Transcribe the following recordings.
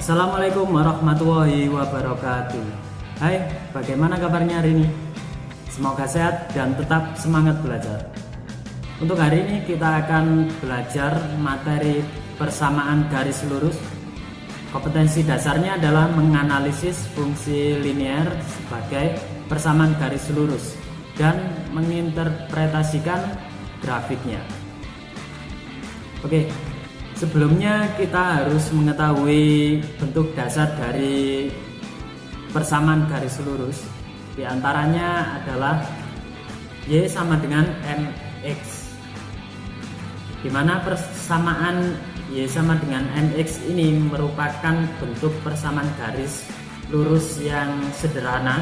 Assalamualaikum warahmatullahi wabarakatuh. Hai, bagaimana kabarnya hari ini? Semoga sehat dan tetap semangat belajar. Untuk hari ini kita akan belajar materi persamaan garis lurus. Kompetensi dasarnya adalah menganalisis fungsi linear sebagai persamaan garis lurus dan menginterpretasikan grafiknya. Oke, sebelumnya kita harus mengetahui bentuk dasar dari persamaan garis lurus. Di antaranya adalah Y sama dengan MX, di mana persamaan Y sama dengan MX ini merupakan bentuk persamaan garis lurus yang sederhana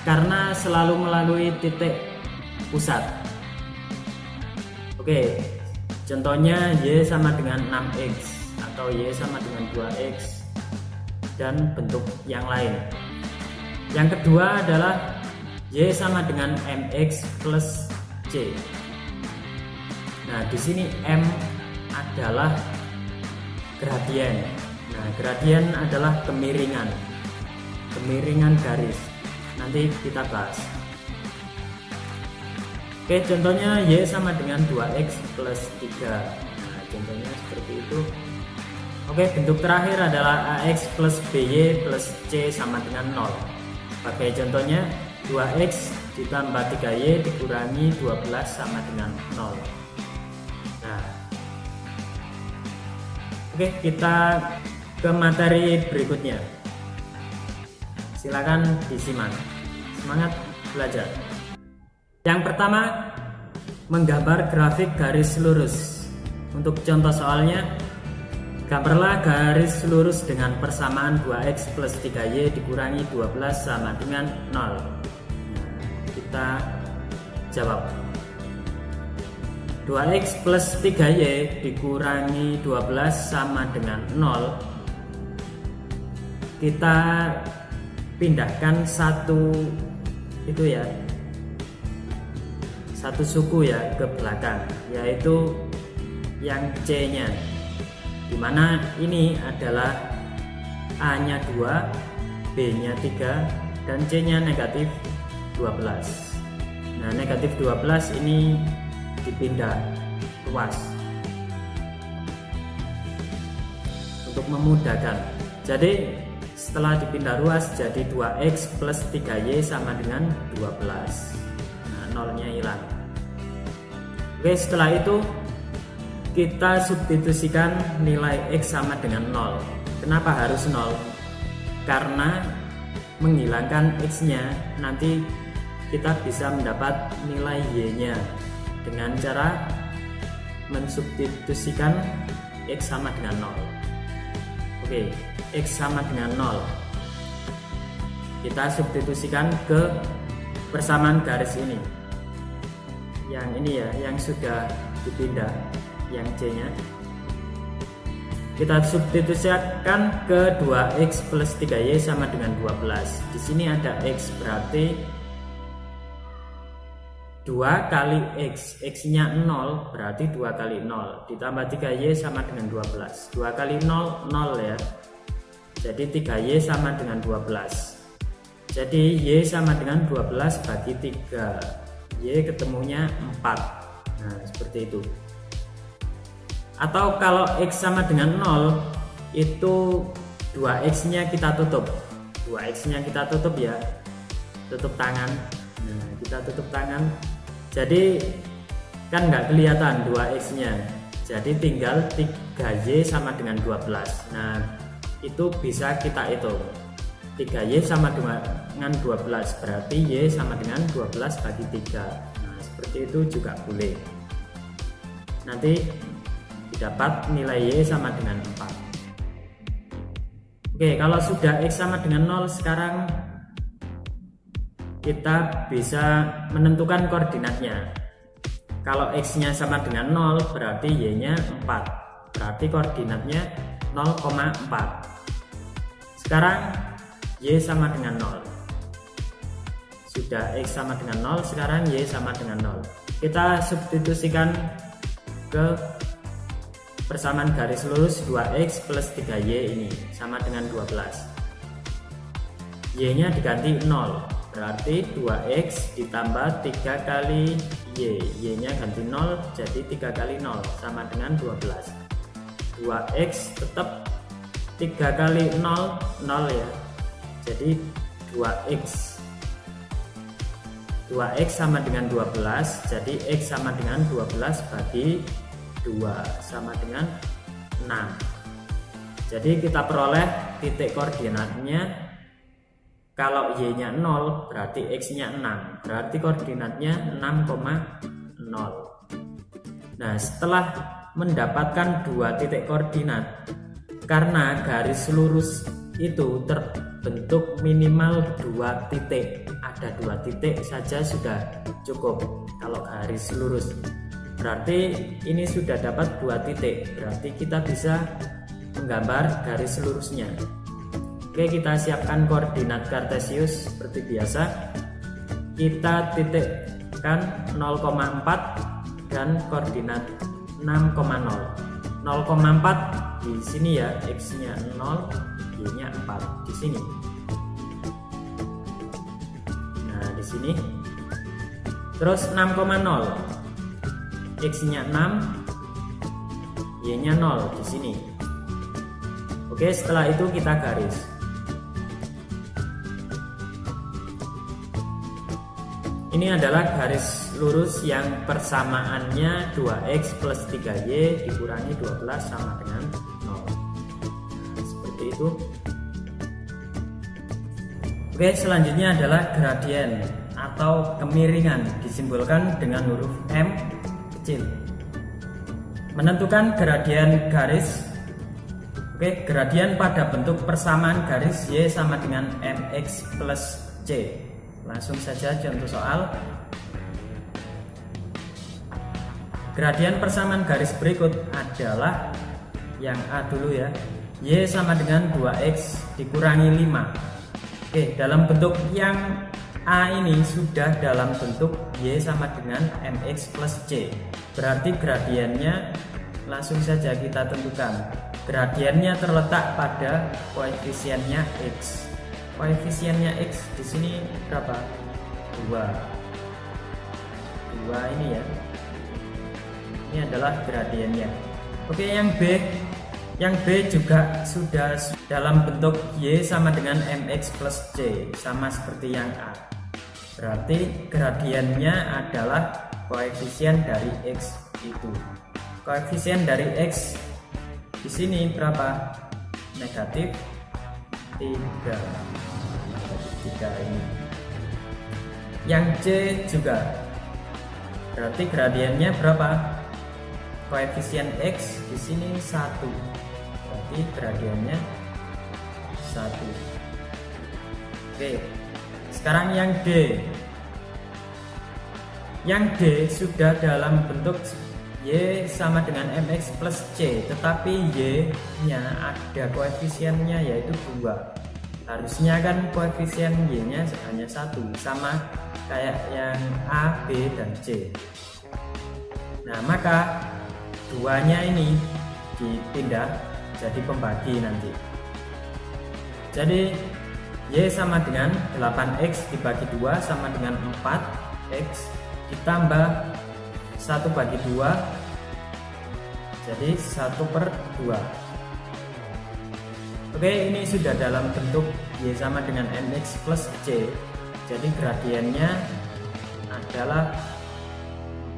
karena selalu melalui titik pusat. Oke, contohnya Y sama dengan 6X atau Y sama dengan 2X dan bentuk yang lain. Yang kedua adalah Y sama dengan MX plus C. Nah, di sini M adalah gradien. Nah, gradien adalah kemiringan garis. Nanti kita bahas. Oke, contohnya Y sama dengan 2X plus 3. Nah, contohnya seperti itu. Oke, bentuk terakhir adalah AX plus BY plus C sama dengan 0. Sebagai contohnya 2X ditambah 3Y dikurangi 12 sama dengan 0. Nah, oke, kita ke materi berikutnya. Silakan disimak. Semangat belajar. Yang pertama, menggambar grafik garis lurus. Untuk contoh soalnya, gambarlah garis lurus dengan persamaan 2X plus 3Y dikurangi 12 sama dengan 0. Kita jawab. 2X plus 3Y dikurangi 12 sama dengan 0. Kita pindahkan satu suku ya ke belakang, yaitu yang C-nya, dimana ini adalah A-nya 2, B-nya 3, dan C-nya negatif 12. Nah, negatif 12 ini dipindah luas untuk memudahkan. Jadi setelah dipindah ruas jadi 2X plus 3Y sama dengan 12. Nah, nolnya hilang. Oke, setelah itu kita substitusikan nilai X sama dengan 0. Kenapa harus 0? Karena menghilangkan X-nya nanti kita bisa mendapat nilai Y-nya dengan cara mensubstitusikan X sama dengan 0. Oke, X sama dengan 0. Kita substitusikan ke persamaan garis ini. Yang ini ya, yang sudah dipindah, yang C-nya. Kita substitusikan ke 2X plus 3Y sama dengan 12. Di sini ada X, berarti 2 kali X. X-nya 0, berarti 2 kali 0. Ditambah 3Y sama dengan 12. 2 kali 0, 0 ya. Jadi 3Y sama dengan 12. Jadi Y sama dengan 12 bagi 3. Y ketemunya 4. Nah, seperti itu. Atau kalau X sama dengan 0, itu 2X-nya kita tutup. 2X-nya kita tutup ya. Tutup tangan. Nah, kita tutup tangan. Jadi kan nggak kelihatan 2X-nya. Jadi tinggal 3Y sama dengan 12. Nah, itu bisa kita hitung. 3Y sama dengan 12, berarti Y sama dengan 12 bagi 3. Nah, seperti itu juga boleh. Nanti dapat nilai Y sama dengan 4. Oke, kalau sudah X sama dengan 0, sekarang kita bisa menentukan koordinatnya. Kalau X-nya sama dengan 0, berarti Y-nya 4. Berarti koordinatnya 0,4. Sekarang Y sama dengan 0. Sudah X sama dengan 0, sekarang Y sama dengan 0. Kita substitusikan ke persamaan garis lurus 2x plus 3y ini sama dengan 12. Y nya diganti 0, berarti 2x ditambah 3 kali y. Y nya ganti 0, jadi 3 kali 0 sama dengan 12. 2x tetap 3 kali 0, 0 ya, jadi 2x. 2x sama dengan 12, jadi x sama dengan 12 bagi 2 sama dengan 6. Jadi kita peroleh titik koordinatnya, kalau y nya 0 berarti x nya 6, berarti koordinatnya 6,0. Nah, setelah mendapatkan dua titik koordinat, karena garis lurus itu terbentuk minimal 2 titik, ada 2 titik saja sudah cukup kalau garis lurus. Berarti ini sudah dapat 2 titik, berarti kita bisa menggambar garis lurusnya. Oke, kita siapkan koordinat kartesius seperti biasa. Kita titikkan 0,4 dan koordinat 6,0. 0,4 di sini ya, x nya 0, y nya 4 di sini. Nah, di sini. Terus 6,0, x nya 6, y nya 0 di sini. Oke, setelah itu kita garis. Ini adalah garis lurus yang persamaannya 2x plus 3y dikurangi 12 sama dengan 0. Nah, seperti itu. Oke, selanjutnya adalah gradien atau kemiringan, disimbolkan dengan huruf M kecil. Menentukan gradien garis. Oke, gradien pada bentuk persamaan garis y sama dengan mx plus c. Langsung saja contoh soal. Gradien persamaan garis berikut adalah yang A dulu ya. Y sama dengan 2x dikurangi 5. Oke, dalam bentuk yang A ini sudah dalam bentuk y sama dengan mx plus c. Berarti gradiennya langsung saja kita tentukan. Gradiennya terletak pada koefisiennya x. Koefisiennya x di sini berapa? 2 ini ya. Ini adalah gradiennya. Oke, yang B. Yang B juga sudah dalam bentuk y sama dengan mx plus c, sama seperti yang A. Berarti gradiennya adalah koefisien dari x itu. Koefisien dari x di sini berapa? Negatif 3 ini. Yang C juga, berarti gradiennya berapa? Koefisien x di sini 1, berarti gradiennya 1. Oke, sekarang yang D. Yang D sudah dalam bentuk y sama dengan mx plus c, tetapi y nya ada koefisiennya yaitu 2. Harusnya kan koefisien y nya hanya 1, sama kayak yang A, B, dan C. Nah, maka 2-nya ini dipindah jadi pembagi nanti. Jadi y sama dengan 8x dibagi 2 sama dengan 4x ditambah 1 bagi 2, jadi 1/2. Oke, ini sudah dalam bentuk y sama dengan mx plus c. Jadi gradiennya adalah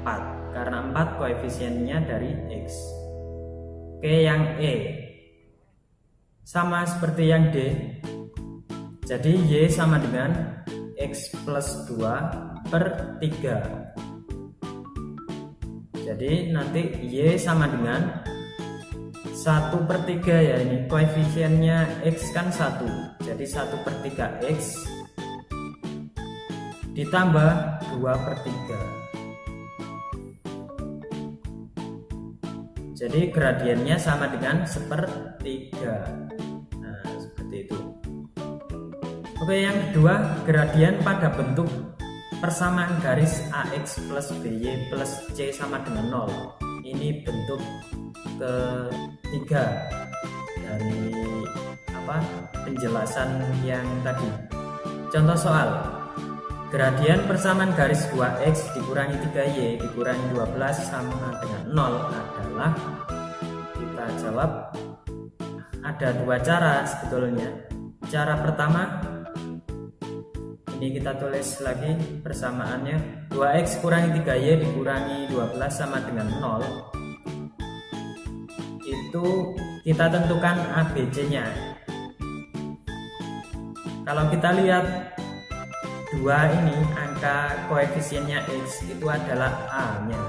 4, karena 4 koefisiennya dari x. Oke, yang E sama seperti yang D. Jadi y sama dengan x plus 2/3. Jadi nanti y sama dengan 1/3 ya, ini koefisiennya x kan 1, jadi 1/3x ditambah 2/3. Jadi gradiennya sama dengan 1/3. Nah, seperti itu. Oke, yang kedua, gradien pada bentuk persamaan garis AX plus BY plus C sama dengan 0. ini bentuk ketiga dari penjelasan yang tadi. Contoh soal, gradien persamaan garis 2x dikurangi 3y dikurangi 12 sama dengan 0 adalah, kita jawab ada dua cara sebetulnya. Cara pertama, ini kita tulis lagi persamaannya, 2x kurangi 3y dikurangi 12 sama dengan 0. Itu kita tentukan ABC nya. Kalau kita lihat 2 ini angka koefisiennya x itu adalah A nya,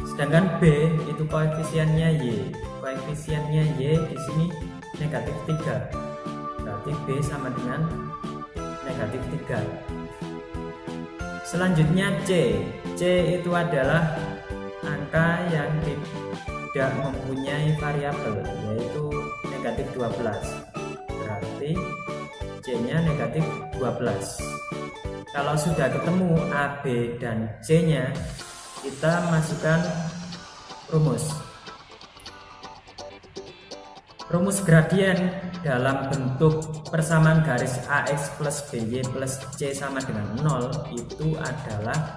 sedangkan B itu koefisiennya y. Koefisiennya y di sini negatif 3, berarti B sama dengan negatif 3. Selanjutnya C itu adalah angka yang tidak mempunyai variabel, yaitu negatif 12, berarti C nya negatif 12. Kalau sudah ketemu A, B, dan C nya, kita masukkan rumus. Rumus gradien dalam bentuk persamaan garis AX plus BY plus C sama dengan 0 itu adalah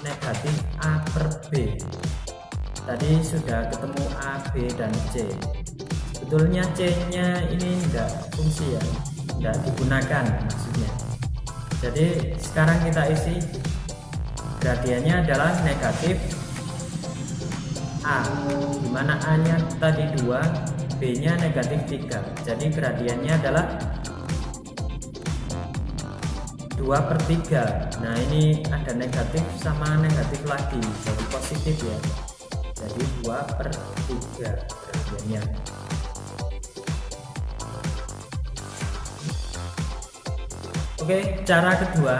negatif A per B. Tadi sudah ketemu A, B, dan C. Sebetulnya C nya ini tidak fungsi ya, tidak digunakan maksudnya. Jadi sekarang kita isi gradiennya adalah negatif A, dimana A nya tadi 2, B nya negatif 3. Jadi gradiennya adalah 2/3. Nah ini ada negatif sama negatif lagi, jadi positif ya. Jadi 2/3 gradiennya. Oke, cara kedua.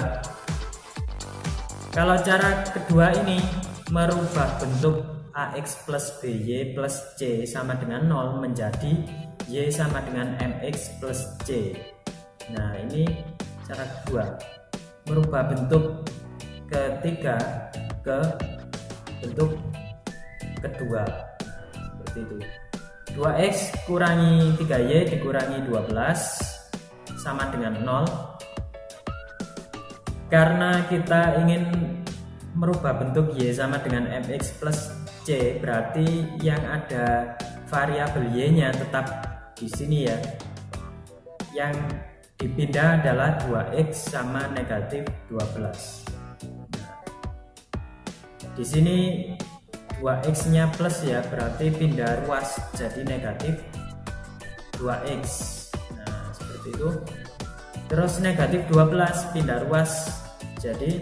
Kalau cara kedua ini merubah bentuk AX plus BY plus C sama dengan 0 menjadi Y sama dengan MX plus C. Nah ini cara kedua, merubah bentuk ketiga ke bentuk kedua, seperti itu. 2x kurangi 3y dikurangi 12 sama dengan 0. Karena kita ingin merubah bentuk y sama dengan mx plus c, berarti yang ada variabel y nya tetap di sini ya. Yang dipindah adalah 2x sama negatif 12. Di sini 2x nya plus ya, berarti pindah ruas jadi negatif 2x. Nah seperti itu. Terus negatif 12 pindah ruas jadi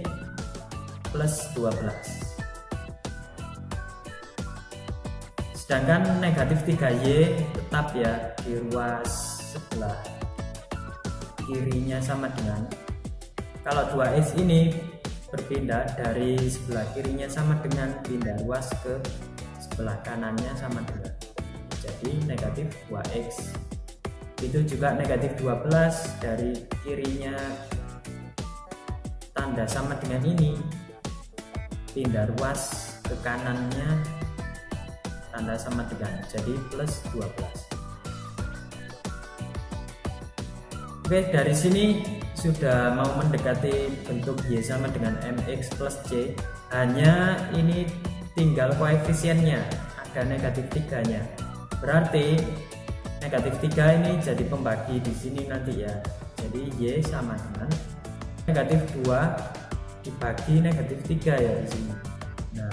plus 12. Sedangkan negatif 3y tetap ya di ruas sebelah kirinya sama dengan, kalau 2x ini berpindah dari sebelah kirinya sama dengan pindah ruas ke sebelah kanannya sama dengan, jadi negatif 2x. Itu juga negatif 12 dari kirinya tanda sama dengan ini, pindah ruas ke kanannya tanda sama dengan, jadi plus 12. Oke, dari sini sudah mau mendekati bentuk y sama dengan mx plus c. Hanya ini tinggal koefisiennya, ada negatif 3 nya, berarti negatif 3 ini jadi pembagi di sini nanti ya. Jadi y sama dengan negatif 2 dibagi negatif 3 ya di sini. Nah,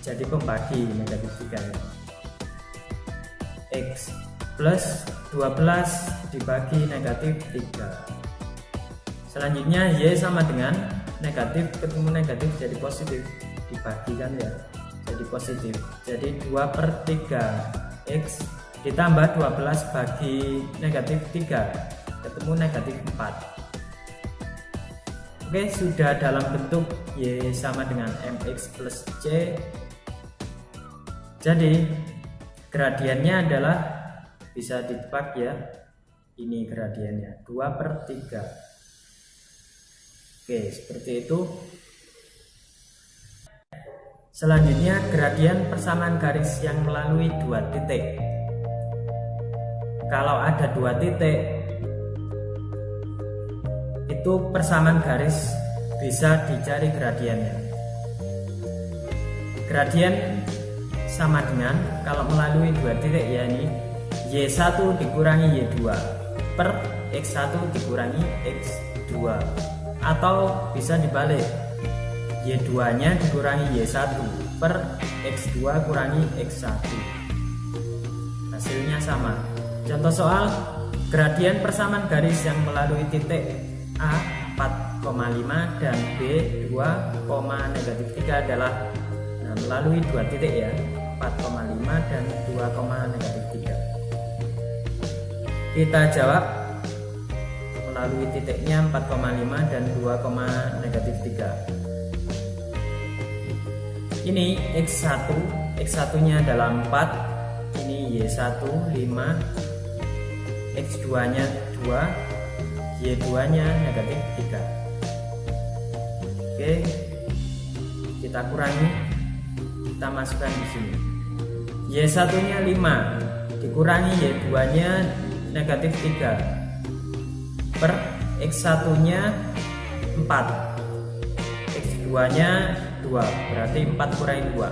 jadi pembagi negatif 3 ya. X plus 12 dibagi negatif 3. Selanjutnya y sama dengan negatif ketemu negatif jadi positif, dibagikan ya jadi positif. Jadi 2/3 x ditambah 12 bagi negatif 3 ketemu negatif 4. Oke, sudah dalam bentuk y sama dengan mx plus c. Jadi gradiennya adalah, bisa ditebak ya, ini gradiennya 2/3. Oke, seperti itu. Selanjutnya gradien persamaan garis yang melalui dua titik. Kalau ada dua titik, itu persamaan garis bisa dicari gradiennya. Gradien sama dengan kalau melalui dua titik, yakni Y1 dikurangi Y2 per X1 dikurangi X2, atau bisa dibalik, Y2 nya dikurangi Y1 per X2 kurangi X1, hasilnya sama. Contoh soal, gradien persamaan garis yang melalui titik A 4,5 dan B 2,-3 adalah melalui dua titik ya, 4,5 dan 2,-3. Kita jawab melalui titiknya 4,5 dan 2,-3. Ini X1, X1 nya adalah 4, ini Y1 5, X2 nya 2, Y2 nya -3. Oke, kita kurangi, kita masukkan di sini. Y1 nya 5 dikurangi Y2 nya -3 per X1 nya 4, X2 nya 2, berarti 4 kurangi 2,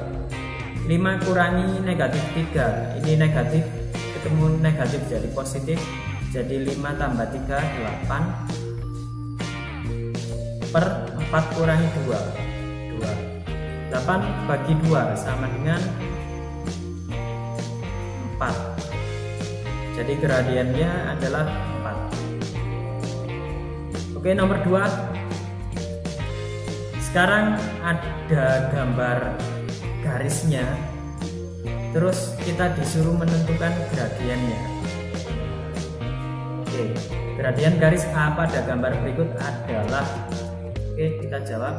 5 kurangi -3, ini negatif ketemu negatif jadi positif, jadi 5 tambah 3 8 per 4 kurangi 2, 8 bagi 2 sama dengan 4, jadi gradiennya adalah 4. Oke, nomor 2. Sekarang ada gambar garisnya, terus kita disuruh menentukan gradiennya. Oke, gradien garis A pada gambar berikut adalah, oke, kita jawab.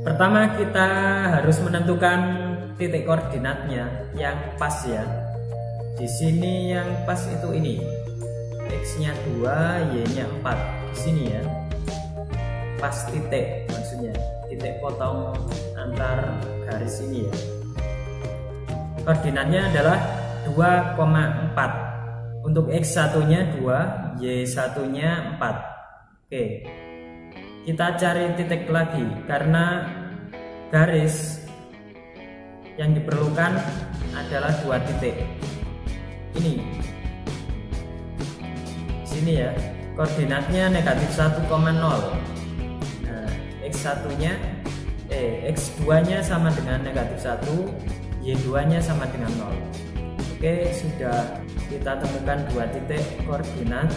Pertama kita harus menentukan titik koordinatnya yang pas ya. Di sini yang pas itu ini, X-nya 2, Y-nya 4. Di sini ya, pas titik, maksudnya titik potong antar garis ini ya. Koordinatnya adalah 2,4. Untuk X1 nya 2, Y1 nya 4. Oke, kita cari titik lagi, karena garis yang diperlukan adalah dua titik. Ini sini ya, koordinatnya -1,0. Nah, X1 nya X2 nya sama dengan -1, Y2 nya sama dengan 0. Oke, sudah kita temukan dua titik koordinat,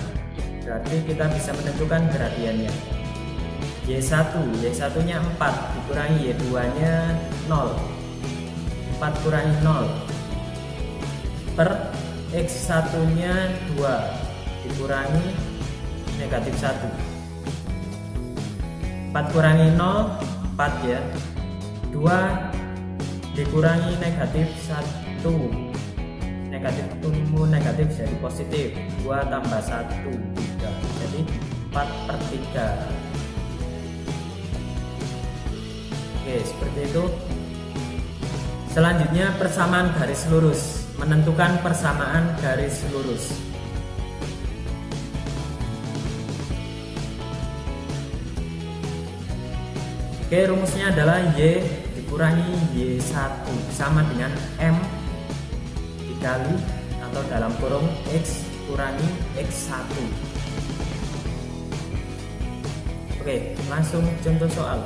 berarti kita bisa menentukan gradiennya. Y1 nya 4 dikurangi Y2 nya 0, 4 kurangi 0 per X1 nya 2 dikurangi -1, 4 kurangi 0 4 ya, 2 dikurangi -1, negatif ketemu negatif jadi positif, 2 tambah 1 3, jadi 4/3. Oke, seperti itu. Selanjutnya persamaan garis lurus, menentukan persamaan garis lurus. Oke, rumusnya adalah Y dikurangi Y1 sama dengan M dikali atau dalam kurung X kurangi X1. Oke, langsung contoh soal.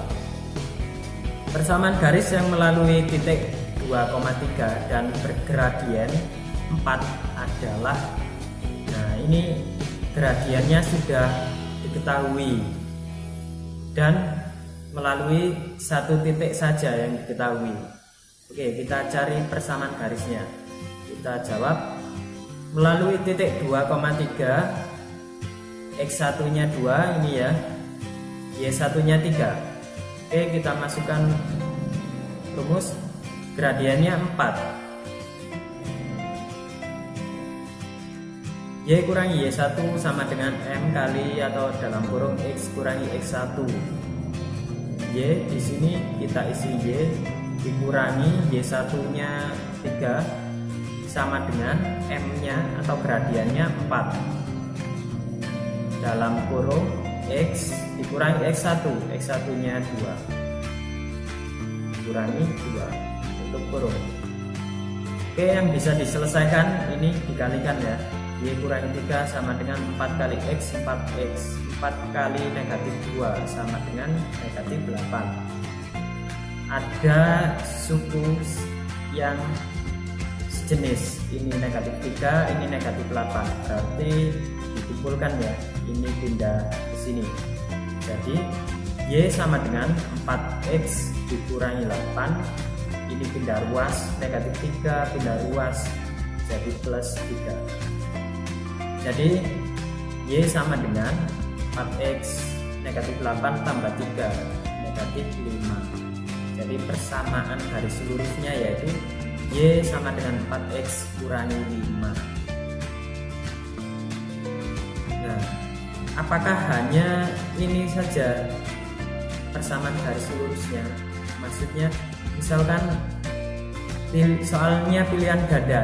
Persamaan garis yang melalui titik 2,3 dan bergradien 4 adalah, nah ini gradiennya sudah diketahui dan melalui satu titik saja yang diketahui. Oke, kita cari persamaan garisnya. Kita jawab melalui titik 2,3, X1 nya 2 ini ya, Y1 nya 3. Oke, kita masukkan rumus, gradiennya 4. Y kurangi Y1 sama dengan M kali atau dalam kurung X kurangi X1 Y, di sini kita isi Y dikurangi Y1 nya 3 sama dengan M nya atau gradiennya 4 dalam kurung X dikurangi X1 nya 2 dikurangi 2 tutup kurung. Oke, yang bisa diselesaikan ini dikalikan ya. Y kurangi 3 sama dengan 4 kali X 4X, 4 kali negatif 2 sama dengan negatif 8. Ada suku yang sejenis, ini negatif 3, ini negatif 8, berarti dikumpulkan ya, ini pindah ke sini. Jadi Y sama dengan 4X dikurangi 8, ini pindah ruas, negatif 3 pindah ruas jadi plus 3. Jadi Y sama dengan 4X negatif 8 tambah 3 negatif 5. Jadi persamaan garis lurusnya yaitu Y sama dengan 4X kurangi 5. Nah, apakah hanya ini saja persamaan garis lurusnya? Maksudnya misalkan soalnya pilihan ganda,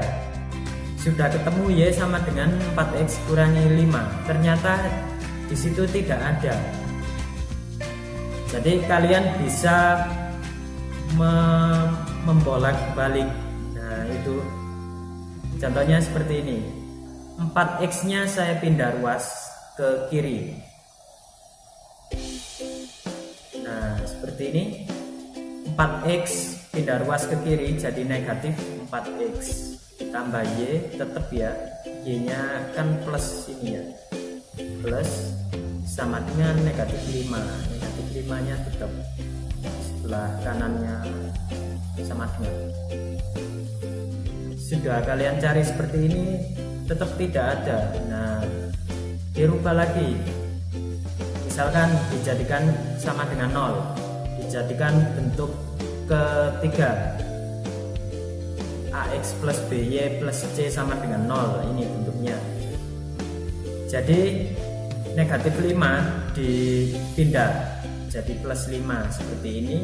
sudah ketemu Y sama dengan 4X kurangi 5, ternyata di situ tidak ada. Jadi kalian bisa membolak-balik. Nah, itu contohnya seperti ini. 4X nya saya pindah ruas ke kiri. Nah, seperti ini. 4X pindah ruas ke kiri jadi negatif 4X tambah Y, tetap ya, Y nya kan plus ini ya, plus sama dengan negatif 5, negatif 5 nya tetap sebelah kanannya sama dengan. Sudah kalian cari seperti ini tetap tidak ada. Nah, dirubah lagi, misalkan dijadikan sama dengan 0, dijadikan bentuk ketiga, AX plus BY plus C sama dengan 0, ini bentuknya. Jadi negatif 5 dipindah jadi plus 5 seperti ini,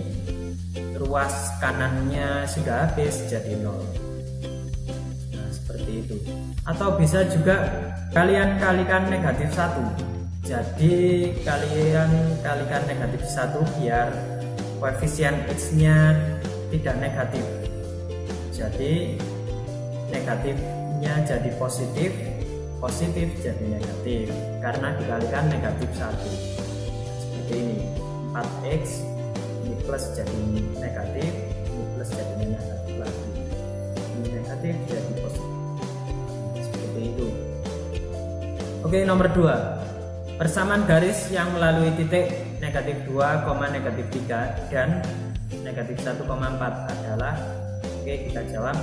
ruas kanannya sudah habis jadi 0. Nah, seperti itu. Atau bisa juga kalian kalikan negatif 1, jadi kalian kalikan negatif 1 biar koefisien X nya tidak negatif. Jadi negatifnya jadi positif, positif jadi negatif karena dikalikan negatif 1. Seperti ini, 4X ini plus jadi negatif, ini plus jadi negatif lagi, ini negatif jadi positif. Seperti itu. Oke, nomor 2, persamaan garis yang melalui titik negatif 2, negatif 3 dan negatif 1,4 adalah. Oke, kita jawab.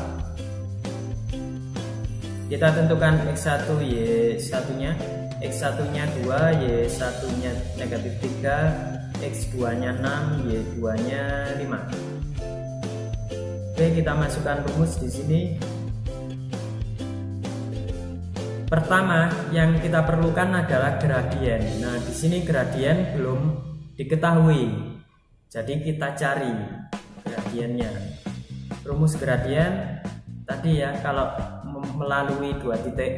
Kita tentukan X1 Y1 nya, X1 nya 2, Y1 nya negatif 3, X2 nya 6, Y2 nya 5. Oke, kita masukkan rumus di sini. Pertama yang kita perlukan adalah gradien. Nah, di sini gradien belum diketahui. Jadi kita cari gradiennya. Rumus gradien tadi ya, kalau melalui dua titik,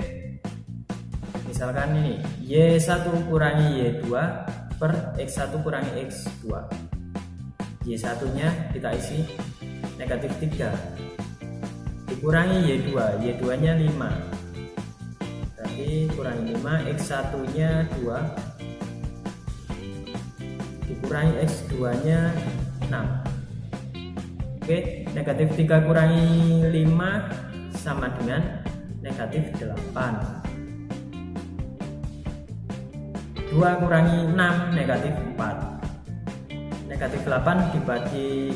misalkan ini Y1 kurangi Y2 per X1 kurangi X2, Y1 nya kita isi negatif 3 dikurangi Y2, Y2 nya 5, berarti kurangi 5, X1 nya 2 dikurangi X2 nya 6. Oke, negatif 3 kurangi 5 sama dengan negatif 8. 2 kurangi 6 negatif 4. Negatif 8 dibagi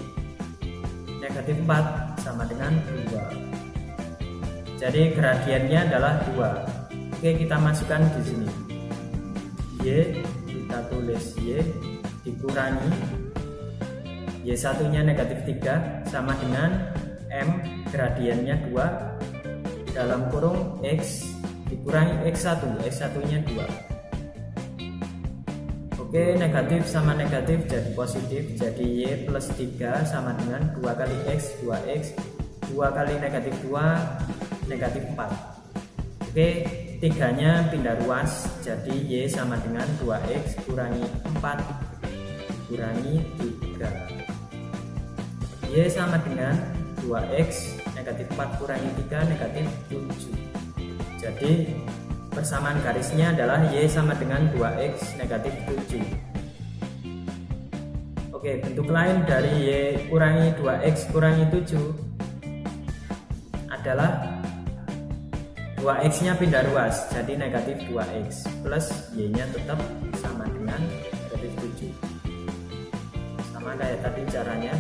negatif 4 sama dengan 2. Jadi gradiennya adalah 2. Oke, kita masukkan di sini. Y, kita tulis Y dikurangi Y1 nya negatif 3 sama dengan M gradiennya 2 dalam kurung X dikurangi X1, X1 nya 2. Oke, negatif sama negatif jadi positif, jadi Y plus 3 sama dengan 2 kali X, 2X, 2 kali negatif 2, negatif 4. Oke, 3-nya pindah ruas, jadi Y sama dengan 2X kurangi 4 kurangi 3. Y sama dengan 2X, negatif 4 kurangi 3, negatif 7. Jadi persamaan garisnya adalah Y sama dengan 2X negatif 7. Oke, bentuk lain dari Y kurangi 2X kurangi 7 adalah 2X nya pindah ruas, jadi negatif 2X plus Y nya tetap sama dengan negatif 7. Sama kayak tadi caranya.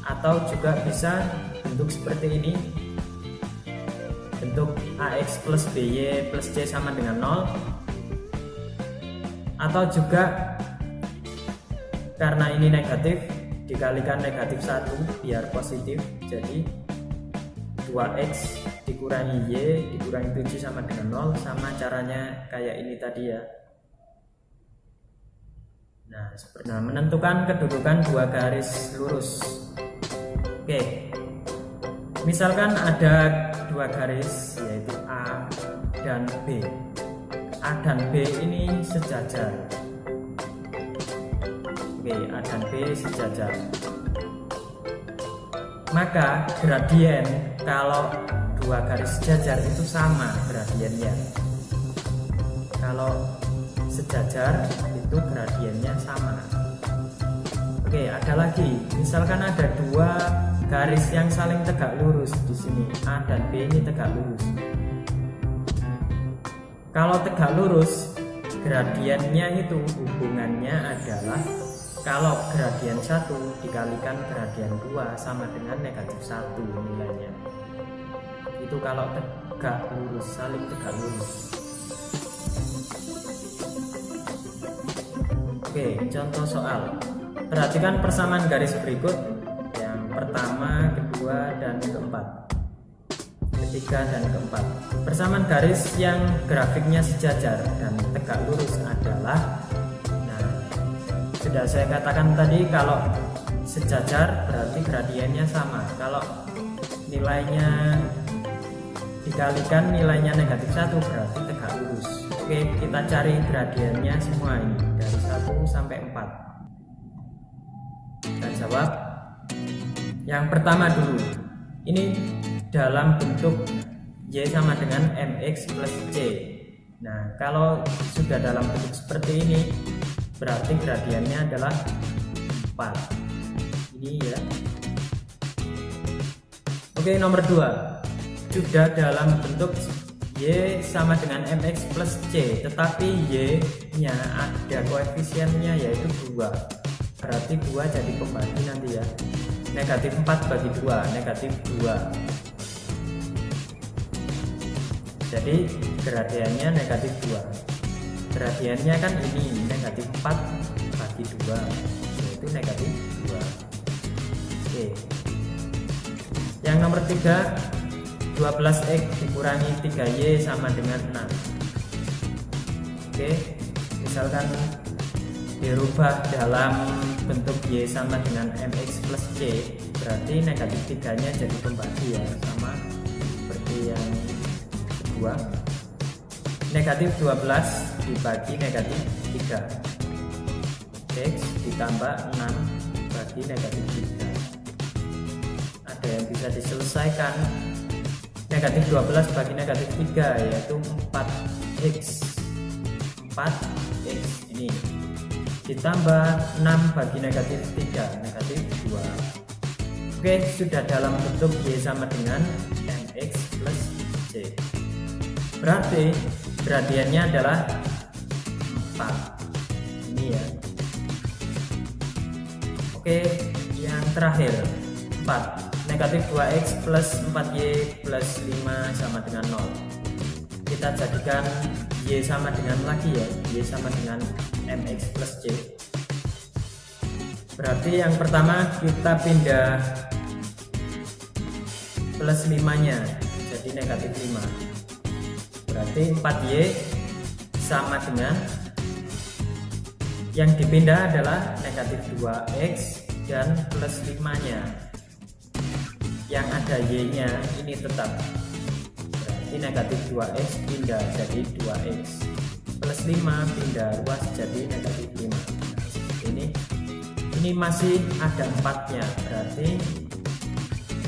Atau juga bisa bentuk seperti ini, bentuk AX plus BY plus C sama dengan 0. Atau juga karena ini negatif dikalikan negatif 1 biar positif, jadi 2X dikurangi Y dikurangi 7 sama dengan 0. Sama caranya kayak ini tadi ya. Nah, menentukan kedudukan dua garis lurus. Oke, misalkan ada dua garis yaitu A dan B. A dan B ini sejajar. Oke, A dan B sejajar. Maka gradien kalau dua garis sejajar itu sama gradiennya. Kalau sejajar itu gradiennya sama. Oke, ada lagi. Misalkan ada dua garis yang saling tegak lurus di sini, A dan B ini tegak lurus. Kalau tegak lurus, gradiennya itu hubungannya adalah kalau gradien 1 dikalikan gradien 2 sama dengan negatif 1 nilainya. Itu kalau tegak lurus, saling tegak lurus. Oke, contoh soal. Perhatikan persamaan garis berikut. Pertama, kedua, dan keempat, ketiga, dan keempat. Persamaan garis yang grafiknya sejajar dan tegak lurus adalah, nah, sudah saya katakan tadi, kalau sejajar berarti gradiennya sama. Kalau nilainya dikalikan nilainya negatif 1 berarti tegak lurus. Oke, kita cari gradiennya semua ini dari 1 sampai 4. Kita jawab. Yang pertama dulu, ini dalam bentuk Y sama dengan MX plus C. Nah, kalau sudah dalam bentuk seperti ini, berarti gradiennya adalah 4. Ini ya. Oke, nomor 2. Sudah dalam bentuk Y sama dengan MX plus C, tetapi Y-nya ada koefisiennya yaitu 2. Berarti 2 jadi pembagi nanti ya. Negatif 4 bagi 2, negatif 2. Jadi gradiennya negatif 2. Gradiennya kan ini negatif 4 bagi 2, yaitu negatif 2. Oke. Yang nomor 3, 12X dikurangi 3Y sama dengan 6. Oke, misalkan dirubah dalam bentuk Y sama dengan MX plus C, berarti negatif 3-nya jadi pembagi ya, sama seperti yang kedua. Negatif 12 dibagi negatif 3, X ditambah 6 bagi negatif 3. Ada yang bisa diselesaikan. Negatif 12 bagi negatif 3 yaitu 4X. 4X ini ditambah 6 bagi negatif 3, negatif 2. Oke, sudah dalam bentuk Y sama dengan MX plus C. Berarti gradiennya adalah 4. Ini ya. Oke, yang terakhir 4. Negatif 2X plus 4Y plus 5 sama dengan 0. Kita jadikan Y sama dengan lagi ya, Y sama dengan MX plus C. Berarti yang pertama kita pindah plus 5-nya jadi negatif 5. Berarti 4Y sama dengan Yang dipindah adalah negatif 2x dan plus 5 nya. Yang ada y nya ini tetap, berarti negatif 2x pindah jadi 2x, plus 5 pindah ruas jadi negatif 5. Ini masih ada 4 nya, berarti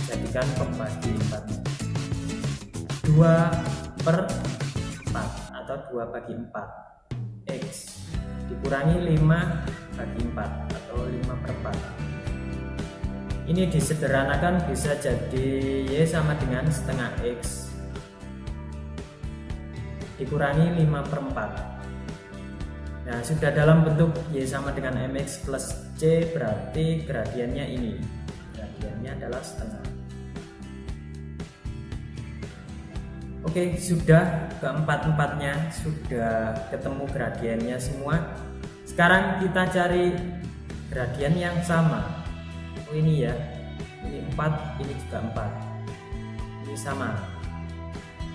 jadikan pembagi 4, 2/4 atau 2/4 x dikurangi 5/4 atau 5/4. Ini disederhanakan bisa jadi y sama dengan setengah x dikurangi 5/4. Nah, sudah dalam bentuk y sama dengan mx plus c, berarti gradiennya ini, gradiennya adalah setengah. Oke, sudah keempat-empatnya, sudah ketemu gradiennya semua. Sekarang kita cari gradien yang sama. Oh, ini ya, ini 4, ini juga 4, ini sama,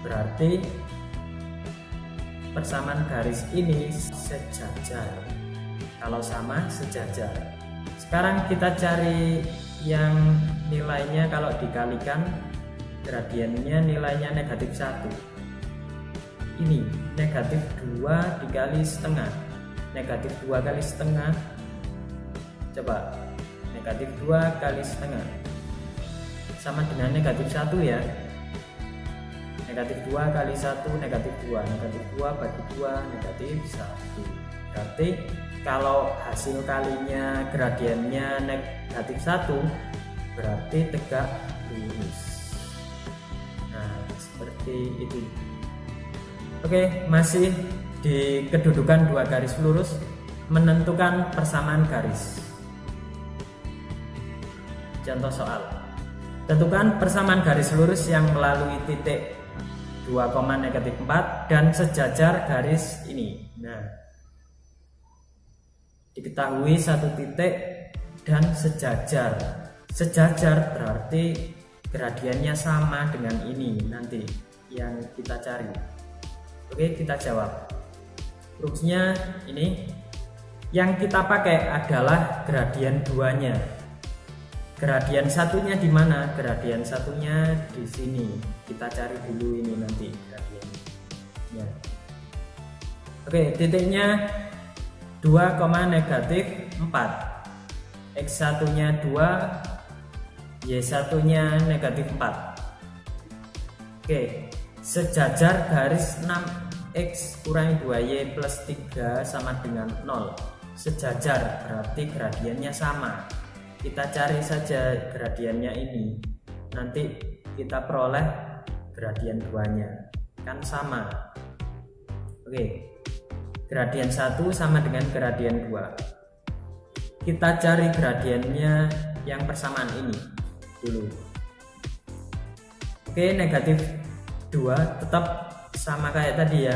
berarti persamaan garis ini sejajar. Kalau sama, sejajar. Sekarang kita cari yang nilainya kalau dikalikan gradiennya nilainya negatif 1. Ini negatif 2 dikali setengah. Negatif 2 kali setengah, coba, negatif 2 kali setengah sama dengan negatif 1 ya. Negatif 2 kali 1 negatif 2, negatif 2 bagi 2 negatif 1. Berarti kalau hasil kalinya gradiennya negatif 1, berarti tegak lurus. Nah, seperti itu. Oke, masih di kedudukan dua garis lurus, menentukan persamaan garis. Contoh soal, tentukan persamaan garis lurus yang melalui titik 2,-4 dan sejajar garis ini. Nah, diketahui satu titik dan sejajar. Sejajar berarti gradiennya sama dengan ini nanti yang kita cari. Oke, kita jawab. Rumusnya ini. Yang kita pakai adalah gradien 2-nya. Gradien satunya di mana? Gradien satunya di sini. Kita cari dulu ini nanti gradiennya. Oke, titiknya 2,-4. X satunya 2, Y satunya negatif 4. Oke, sejajar garis 6x kurangi 2y plus 3 sama dengan 0. Sejajar berarti gradiennya sama. Kita cari saja gradiennya ini, nanti kita peroleh gradien 2-nya, kan sama. Oke, gradien 1 sama dengan gradien 2. Kita cari gradiennya yang persamaan ini dulu. Oke, negatif 2 tetap sama kayak tadi ya,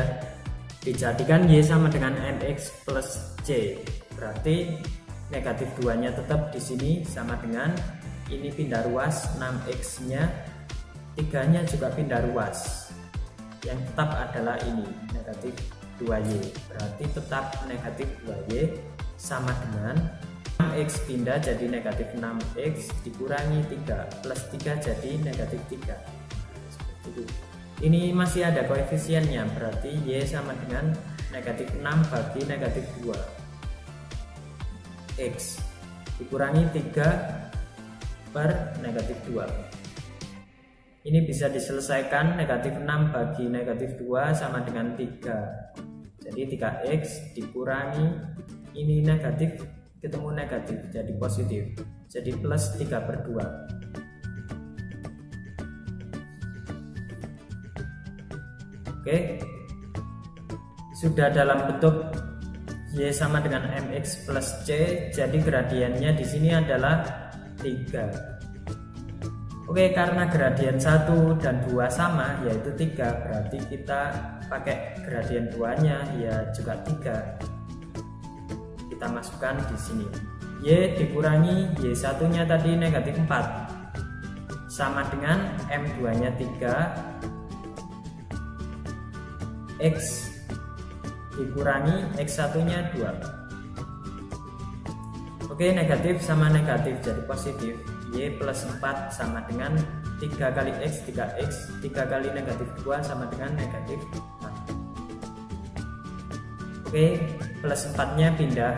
dijadikan y sama dengan mx plus c, berarti negatif 2-nya tetap di sini sama dengan ini pindah ruas 6x-nya, 3-nya juga pindah ruas. Yang tetap adalah ini negatif 2y, berarti tetap negatif 2y sama dengan 6x pindah jadi negatif 6x dikurangi 3 plus 3 jadi negatif 3. Seperti itu. Ini masih ada koefisiennya, berarti y sama dengan negatif 6 bagi negatif 2. X dikurangi 3 per negatif 2. Ini bisa diselesaikan, negatif 6 bagi negatif 2 sama dengan 3. Jadi 3x dikurangi ini negatif ketemu negatif jadi positif, jadi plus 3/2. Oke, sudah dalam bentuk y sama dengan mx plus c, jadi gradiennya di sini adalah 3. Oke, karena gradien 1 dan 2 sama yaitu 3, berarti kita pakai gradien 2-nya ya juga 3. Kita masukkan di sini. Y dikurangi y satunya tadi negatif 4 sama dengan m2-nya 3, x dikurangi x satunya 2. Oke, negatif sama negatif jadi positif. Y plus 4 sama dengan 3 kali X 3X, 3 kali negatif 2 sama dengan negatif 4. Oke, plus 4 nya pindah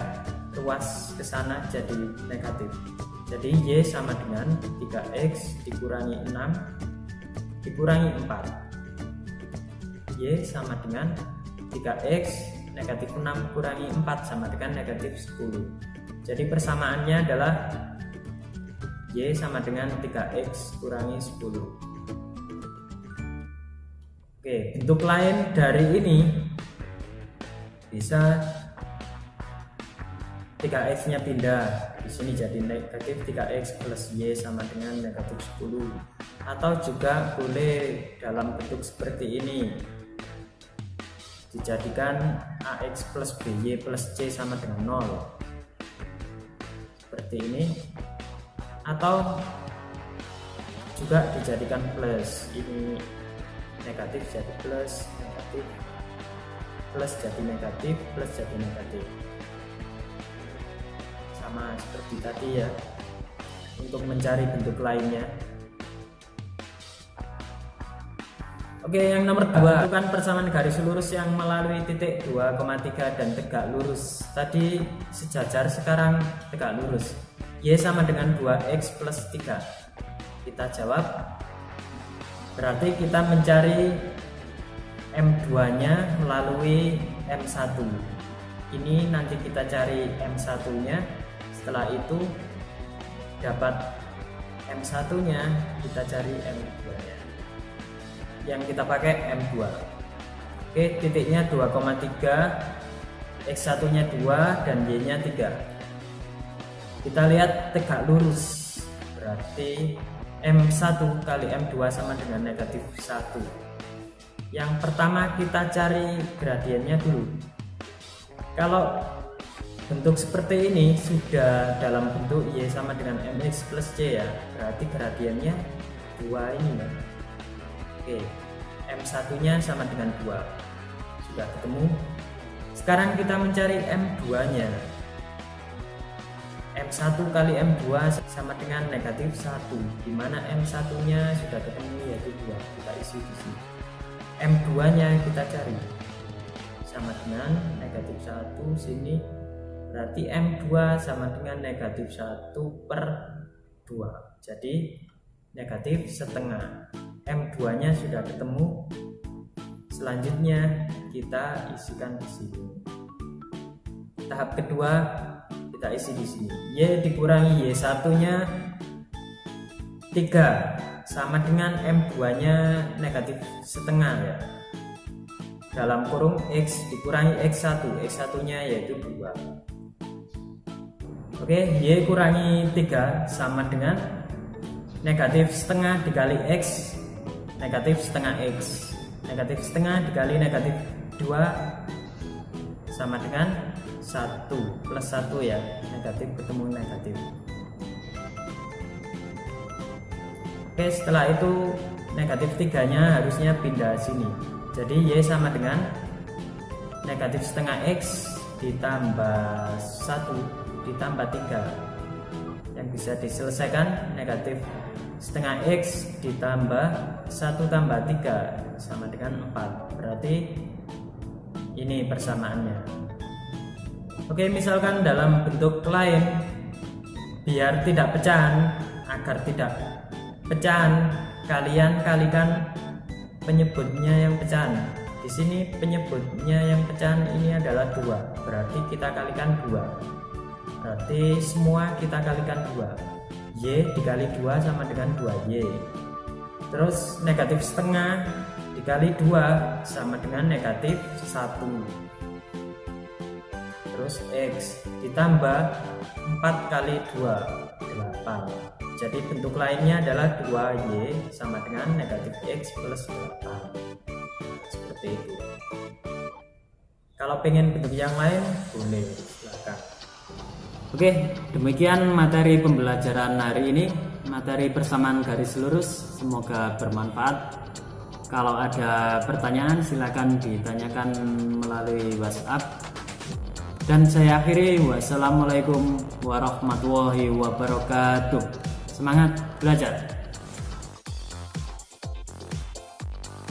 ruas ke sana jadi negatif. Jadi Y sama dengan 3X dikurangi 6 dikurangi 4. Y sama dengan 3X negatif 6 kurangi 4 sama dengan negatif 10. Jadi persamaannya adalah Y sama dengan 3X kurangi 10. Oke, bentuk lain dari ini bisa 3X nya pindah di sini jadi negatif 3X plus Y sama dengan negatif 10, atau juga boleh dalam bentuk seperti ini dijadikan AX plus BY plus C sama dengan 0 seperti ini, atau juga dijadikan plus, ini negatif jadi plus, negatif plus jadi negatif, plus jadi negatif, sama seperti tadi ya. Untuk mencari bentuk lainnya, oke, yang nomor 2 tentukan persamaan garis lurus yang melalui titik 2,3 dan tegak lurus. Tadi sejajar, sekarang tegak lurus. Y sama dengan 2X plus 3. Kita jawab, berarti kita mencari M2 nya melalui M1. Ini nanti kita cari M1 nya, setelah itu dapat M1 nya kita cari M2 nya, yang kita pakai M2. Oke, titiknya 2,3, X1 nya 2 dan Y nya 3. Kita lihat tegak lurus, berarti M1 kali M2 sama dengan negatif 1. Yang pertama kita cari gradiennya dulu. Kalau bentuk seperti ini sudah dalam bentuk Y sama dengan MX plus C ya, berarti gradiennya 2 ini ya. Oke, M1 nya sama dengan 2, sudah ketemu. Sekarang kita mencari M2 nya. M1 kali M2 sama dengan negatif 1, dimana M1 nya sudah ketemu yaitu 2, kita isi di sini. M2 nya kita cari sama dengan negatif 1 sini, berarti M2 sama dengan negatif 1 per 2, jadi negatif setengah. M2 nya sudah ketemu, selanjutnya kita isikan di sini. Tahap kedua kita isi di sini. Y dikurangi Y1 nya 3 sama dengan M2 nya negatif setengah ya. Dalam kurung X dikurangi X1, X1 nya yaitu 2. Oke, Y kurangi 3 sama dengan negatif setengah dikali X, negatif setengah X. Negatif setengah dikali negatif 2 sama dengan 1 plus 1 ya, negatif ketemu negatif. Oke, setelah itu negatif 3 nya harusnya pindah sini, jadi Y sama dengan negatif setengah X ditambah 1 ditambah 3, yang bisa diselesaikan negatif setengah X ditambah 1 tambah 3 sama dengan 4, berarti ini persamaannya. Oke, misalkan dalam bentuk lain, biar tidak pecahan, agar tidak pecahan, kalian kalikan penyebutnya yang pecahan. Di sini penyebutnya yang pecahan ini adalah 2, berarti kita kalikan 2. Berarti semua kita kalikan 2. Y dikali 2 sama dengan 2Y. Terus negatif setengah dikali 2 sama dengan negatif 1. Terus X ditambah 4 kali 2, 8. Jadi bentuk lainnya adalah 2Y sama dengan negatif X plus 8. Seperti itu. Kalau pengen bentuk yang lain boleh, silakan. Oke, demikian materi pembelajaran hari ini, materi persamaan garis lurus. Semoga bermanfaat. Kalau ada pertanyaan silakan ditanyakan melalui WhatsApp. Dan saya akhiri, wassalamualaikum warahmatullahi wabarakatuh. Semangat belajar.